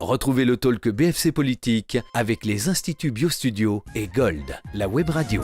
Retrouvez le talk BFC Politique avec les Instituts Biostudio et Gold, la web radio.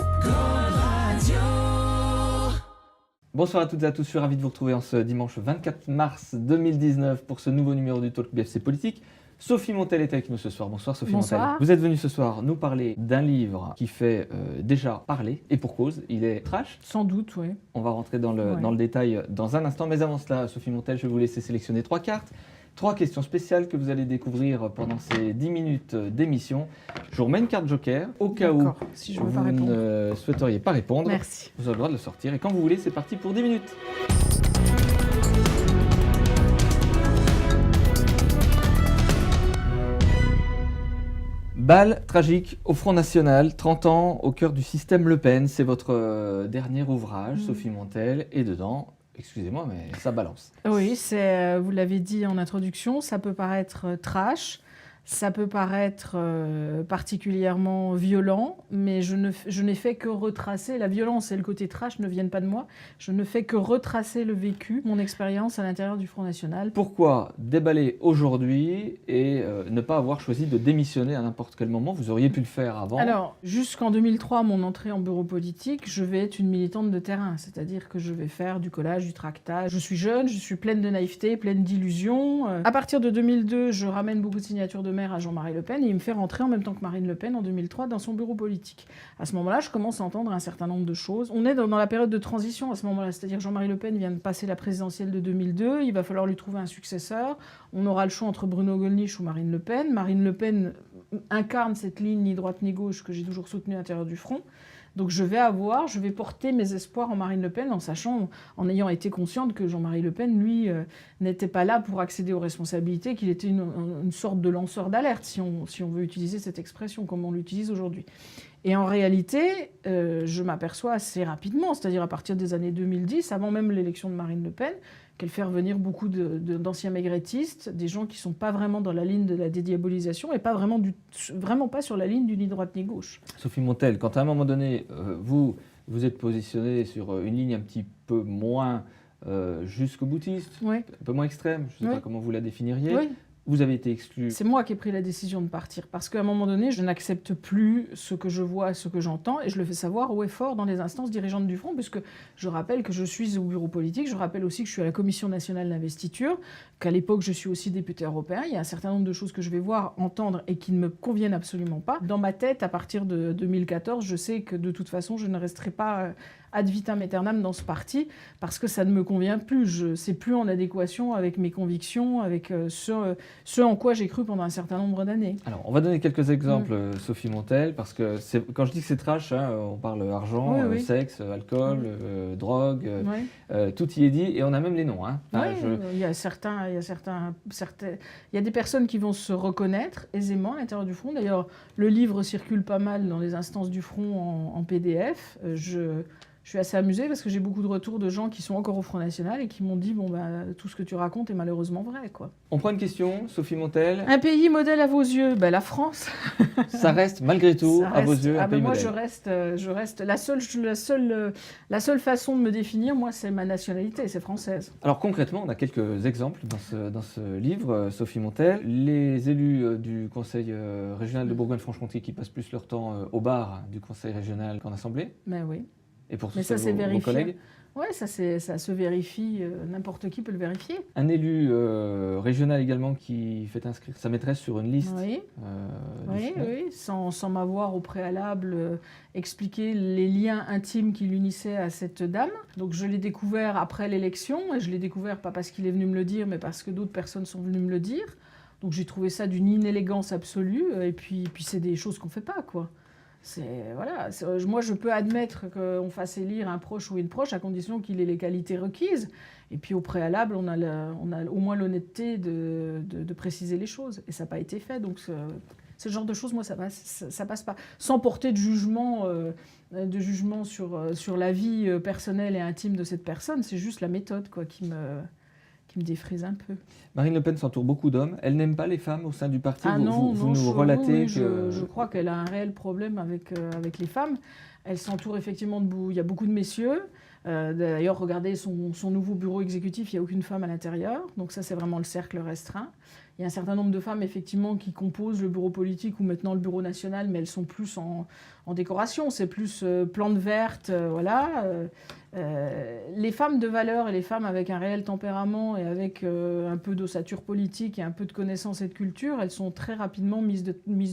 Bonsoir à toutes et à tous, je suis ravi de vous retrouver en ce dimanche 24 mars 2019 pour ce nouveau numéro du talk BFC Politique. Sophie Montel est avec nous ce soir. Bonsoir Sophie Montel. Vous êtes venue ce soir nous parler d'un livre qui fait déjà parler, et pour cause, il est trash. Sans doute, oui. On va rentrer dans le détail dans un instant, mais avant cela, Sophie Montel, je vais vous laisser sélectionner 3 cartes. 3 questions spéciales que vous allez découvrir pendant ces 10 minutes d'émission. Je vous remets une carte joker au cas où si je veux vous pas répondre. ne souhaiteriez pas répondre. Merci. Vous avez le droit de le sortir et quand vous voulez, c'est parti pour 10 minutes. Bal tragique au Front National, 30 ans au cœur du système Le Pen. C'est votre dernier ouvrage, Sophie Montel, et dedans... Excusez-moi, mais ça balance. Oui, vous l'avez dit en introduction, ça peut paraître trash, ça peut paraître particulièrement violent, mais je n'ai fait que retracer, la violence et le côté trash ne viennent pas de moi, je ne fais que retracer le vécu, mon expérience à l'intérieur du Front National. Pourquoi déballer aujourd'hui et ne pas avoir choisi de démissionner à n'importe quel moment? Vous auriez pu le faire avant. Alors, jusqu'en 2003, mon entrée en bureau politique, je vais être une militante de terrain, c'est-à-dire que je vais faire du collage, du tractage. Je suis jeune, je suis pleine de naïveté, pleine d'illusions. À partir de 2002, je ramène beaucoup de signatures de maire à Jean-Marie Le Pen et il me fait rentrer en même temps que Marine Le Pen en 2003 dans son bureau politique. À ce moment-là, je commence à entendre un certain nombre de choses. On est dans la période de transition à ce moment-là, c'est-à-dire Jean-Marie Le Pen vient de passer la présidentielle de 2002, il va falloir lui trouver un successeur. On aura le choix entre Bruno Gollnisch ou Marine Le Pen. Marine Le Pen incarne cette ligne ni droite ni gauche que j'ai toujours soutenue à l'intérieur du Front. Donc je vais porter mes espoirs en Marine Le Pen en ayant été consciente que Jean-Marie Le Pen, lui, n'était pas là pour accéder aux responsabilités, qu'il était une sorte de lanceur d'alerte, si on veut utiliser cette expression comme on l'utilise aujourd'hui. Et en réalité, je m'aperçois assez rapidement, c'est-à-dire à partir des années 2010, avant même l'élection de Marine Le Pen, qu'elle fait revenir beaucoup d'anciens maigrettistes, des gens qui ne sont pas vraiment dans la ligne de la dédiabolisation et pas vraiment pas sur la ligne du ni droite ni gauche. Sophie Montel, quand à un moment donné, vous êtes positionnée sur une ligne un petit peu moins jusqu'au boutiste, oui. Un peu moins extrême, je ne sais pas comment vous la définiriez. Oui. Vous avez été exclu. C'est moi qui ai pris la décision de partir parce qu'à un moment donné, je n'accepte plus ce que je vois, ce que j'entends et je le fais savoir haut et fort dans les instances dirigeantes du Front puisque je rappelle que je suis au bureau politique, je rappelle aussi que je suis à la Commission nationale d'investiture, qu'à l'époque je suis aussi député européen. Il y a un certain nombre de choses que je vais voir, entendre et qui ne me conviennent absolument pas. Dans ma tête, à partir de 2014, je sais que de toute façon, je ne resterai pas ad vitam aeternam dans ce parti parce que ça ne me convient plus. C'est plus en adéquation avec mes convictions, avec ce en quoi j'ai cru pendant un certain nombre d'années. Alors, on va donner quelques exemples, Sophie Montel, parce que quand je dis que c'est trash, on parle argent, sexe, alcool, drogue, tout y est dit, et on a même les noms. Il y a des personnes qui vont se reconnaître aisément à l'intérieur du Front. D'ailleurs, le livre circule pas mal dans les instances du Front en PDF. Je suis assez amusée parce que j'ai beaucoup de retours de gens qui sont encore au Front National et qui m'ont dit tout ce que tu racontes est malheureusement vrai, quoi. On prend une question, Sophie Montel. Un pays modèle à vos yeux, la France. Ça reste malgré tout à vos yeux un pays modèle. Je reste la seule façon de me définir, moi, c'est ma nationalité, c'est française. Alors concrètement, on a quelques exemples dans ce livre, Sophie Montel. Les élus du Conseil régional de Bourgogne-Franche-Comté qui passent plus leur temps au bar du Conseil régional qu'en Assemblée. Mais oui. Et pour Mais ça, c'est vos collègues. Oui, ça se vérifie, n'importe qui peut le vérifier. Un élu régional également qui fait inscrire sa maîtresse sur une liste. Oui, sans m'avoir au préalable expliqué les liens intimes qui l'unissaient à cette dame. Donc je l'ai découvert après l'élection, et je l'ai découvert pas parce qu'il est venu me le dire, mais parce que d'autres personnes sont venues me le dire. Donc j'ai trouvé ça d'une inélégance absolue, et puis c'est des choses qu'on ne fait pas, quoi. Moi, je peux admettre qu'on fasse élire un proche ou une proche à condition qu'il ait les qualités requises. Et puis, au préalable, on a au moins l'honnêteté de préciser les choses. Et ça n'a pas été fait. Donc, ce genre de choses, moi, ça passe pas. Sans porter de jugement sur la vie personnelle et intime de cette personne. C'est juste la méthode, quoi, qui me défrise un peu. Marine Le Pen s'entoure beaucoup d'hommes. Elle n'aime pas les femmes au sein du parti. Vous nous relatez que... Je crois qu'elle a un réel problème avec les femmes. Elle s'entoure effectivement il y a beaucoup de messieurs. D'ailleurs, regardez son nouveau bureau exécutif, il n'y a aucune femme à l'intérieur. Donc ça, c'est vraiment le cercle restreint. Il y a un certain nombre de femmes, effectivement, qui composent le bureau politique ou maintenant le bureau national, mais elles sont plus en décoration, c'est plus plantes vertes, voilà. Les femmes de valeur et les femmes avec un réel tempérament et avec un peu d'ossature politique et un peu de connaissance et de culture, elles sont très rapidement mises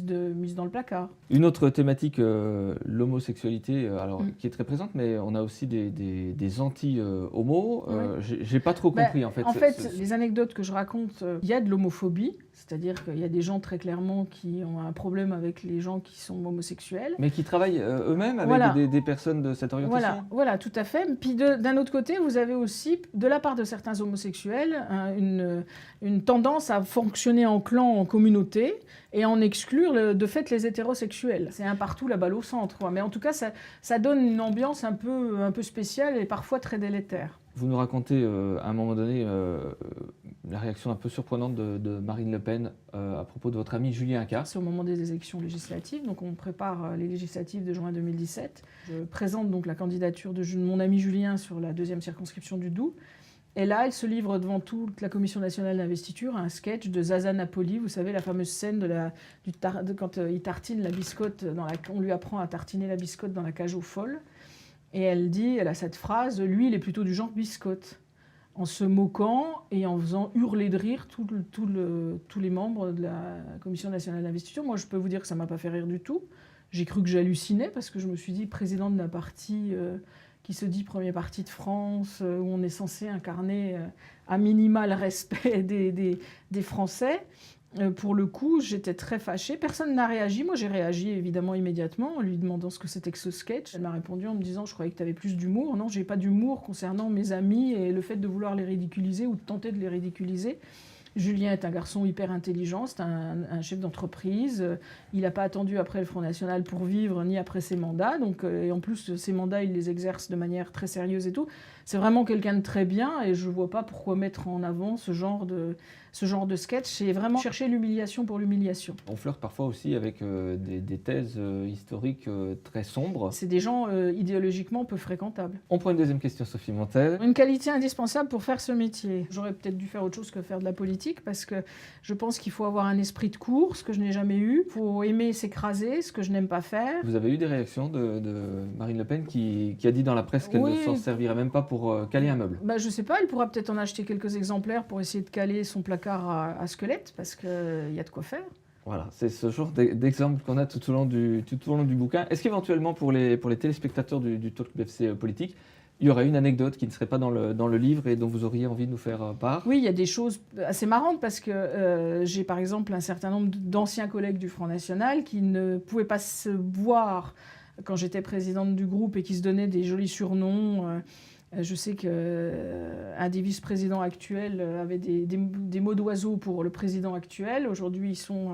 dans le placard. Une autre thématique, l'homosexualité, qui est très présente, mais on a aussi des anti-homos. J'ai pas trop compris en fait. En fait, les anecdotes que je raconte, il y a de l'homophobie, c'est-à-dire qu'il y a des gens très clairement qui ont un problème avec les gens qui sont homosexuels. Mais qui travaillent eux-mêmes avec des personnes de cette orientation. Voilà, tout à fait. Puis d'un autre côté, vous avez aussi, de la part de certains homosexuels, une tendance à fonctionner en clan, en communauté, et en exclure de fait les hétérosexuels. C'est un partout la balle au centre, quoi. Mais en tout cas, ça donne une ambiance un peu spéciale et parfois très délétère. Vous nous racontez à un moment donné la réaction un peu surprenante de Marine Le Pen à propos de votre ami Julien Acquart. C'est au moment des élections législatives, donc on prépare les législatives de juin 2017. Je présente donc la candidature de mon ami Julien sur la 2e circonscription du Doubs. Et là, elle se livre devant toute la Commission nationale d'investiture à un sketch de Zaza Napoli. Vous savez, la fameuse scène quand il tartine la biscotte, on lui apprend à tartiner la biscotte dans la cage aux folles. Et elle a cette phrase, lui, il est plutôt du genre biscotte, en se moquant et en faisant hurler de rire tous les membres de la Commission nationale d'investiture. Moi, je peux vous dire que ça ne m'a pas fait rire du tout. J'ai cru que j'hallucinais parce que je me suis dit, président d'un parti qui se dit premier parti de France, où on est censé incarner à minima le respect des Français. Pour le coup, j'étais très fâchée. Personne n'a réagi. Moi, j'ai réagi évidemment immédiatement en lui demandant ce que c'était que ce sketch. Elle m'a répondu en me disant « Je croyais que tu avais plus d'humour. » Non, j'ai pas d'humour concernant mes amis et le fait de vouloir les ridiculiser ou de tenter de les ridiculiser. Julien est un garçon hyper intelligent, c'est un chef d'entreprise. Il n'a pas attendu après le Front National pour vivre, ni après ses mandats. Donc, et en plus, ses mandats, il les exerce de manière très sérieuse et tout. C'est vraiment quelqu'un de très bien et je ne vois pas pourquoi mettre en avant ce genre de sketch. C'est vraiment chercher l'humiliation pour l'humiliation. On flirte parfois aussi avec des thèses historiques très sombres. C'est des gens idéologiquement peu fréquentables. On prend une deuxième question, Sophie Montel. Une qualité indispensable pour faire ce métier. J'aurais peut-être dû faire autre chose que faire de la politique parce que je pense qu'il faut avoir un esprit de cours, ce que je n'ai jamais eu. Il faut aimer s'écraser, ce que je n'aime pas faire. Vous avez eu des réactions de Marine Le Pen qui a dit dans la presse qu'elle ne s'en servirait même pas pour caler un meuble. Je ne sais pas, elle pourra peut-être en acheter quelques exemplaires pour essayer de caler son placard à squelette parce qu'il y a de quoi faire. Voilà, c'est ce genre d'exemple qu'on a tout au long du bouquin. Est-ce qu'éventuellement, pour les téléspectateurs du Talk BFC politique, il y aurait une anecdote qui ne serait pas dans le livre et dont vous auriez envie de nous faire part? Oui, il y a des choses assez marrantes parce que j'ai par exemple un certain nombre d'anciens collègues du Front National qui ne pouvaient pas se voir quand j'étais présidente du groupe et qui se donnaient des jolis surnoms. Je sais qu'un des vice-présidents actuels avait des mots d'oiseau pour le président actuel. Aujourd'hui, ils sont,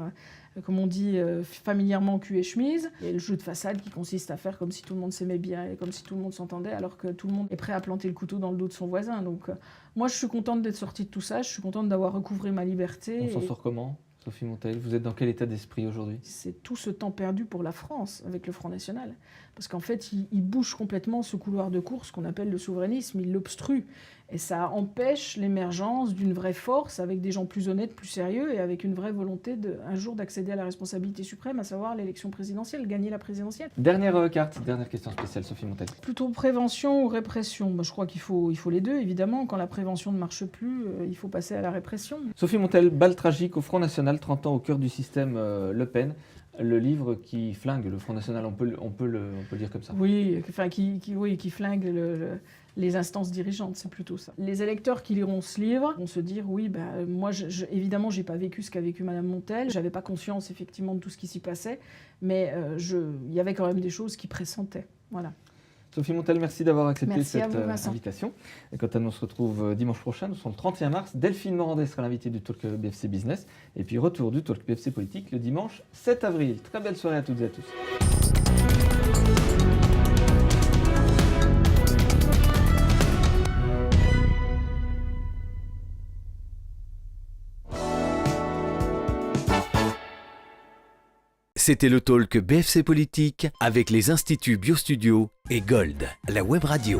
comme on dit familièrement, cul et chemise. Il y a le jeu de façade qui consiste à faire comme si tout le monde s'aimait bien et comme si tout le monde s'entendait, alors que tout le monde est prêt à planter le couteau dans le dos de son voisin. Donc moi, je suis contente d'être sortie de tout ça. Je suis contente d'avoir recouvré ma liberté. On s'en sort comment ? Sophie Montel, vous êtes dans quel état d'esprit aujourd'hui? C'est tout ce temps perdu pour la France avec le Front National. Parce qu'en fait, il bouge complètement ce couloir de course qu'on appelle le souverainisme, il l'obstrue. Et ça empêche l'émergence d'une vraie force avec des gens plus honnêtes, plus sérieux et avec une vraie volonté un jour d'accéder à la responsabilité suprême, à savoir l'élection présidentielle, gagner la présidentielle. Dernière carte, dernière question spéciale, Sophie Montel. Plutôt prévention ou répression? Je crois qu'il faut les deux, évidemment. Quand la prévention ne marche plus, il faut passer à la répression. Sophie Montel, balle tragique au Front National, 30 ans au cœur du système Le Pen. Le livre qui flingue le Front National, on peut le dire comme ça. Oui, enfin, qui flingue les instances dirigeantes, c'est plutôt ça. Les électeurs qui liront ce livre vont se dire, oui, moi, évidemment, j'ai pas vécu ce qu'a vécu Madame Montel, j'avais pas conscience, effectivement, de tout ce qui s'y passait, mais il y avait quand même des choses qui pressentaient, voilà. Sophie Montel, merci d'avoir accepté cette Vincent. invitation. Et quant à nous, on se retrouve dimanche prochain. Nous sommes le 31 mars. Delphine Morandé sera l'invitée du Talk BFC Business. Et puis retour du Talk BFC Politique le dimanche 7 avril. Très belle soirée à toutes et à tous. C'était le Talk BFC Politique avec les Instituts BioStudio et Gold, la web radio.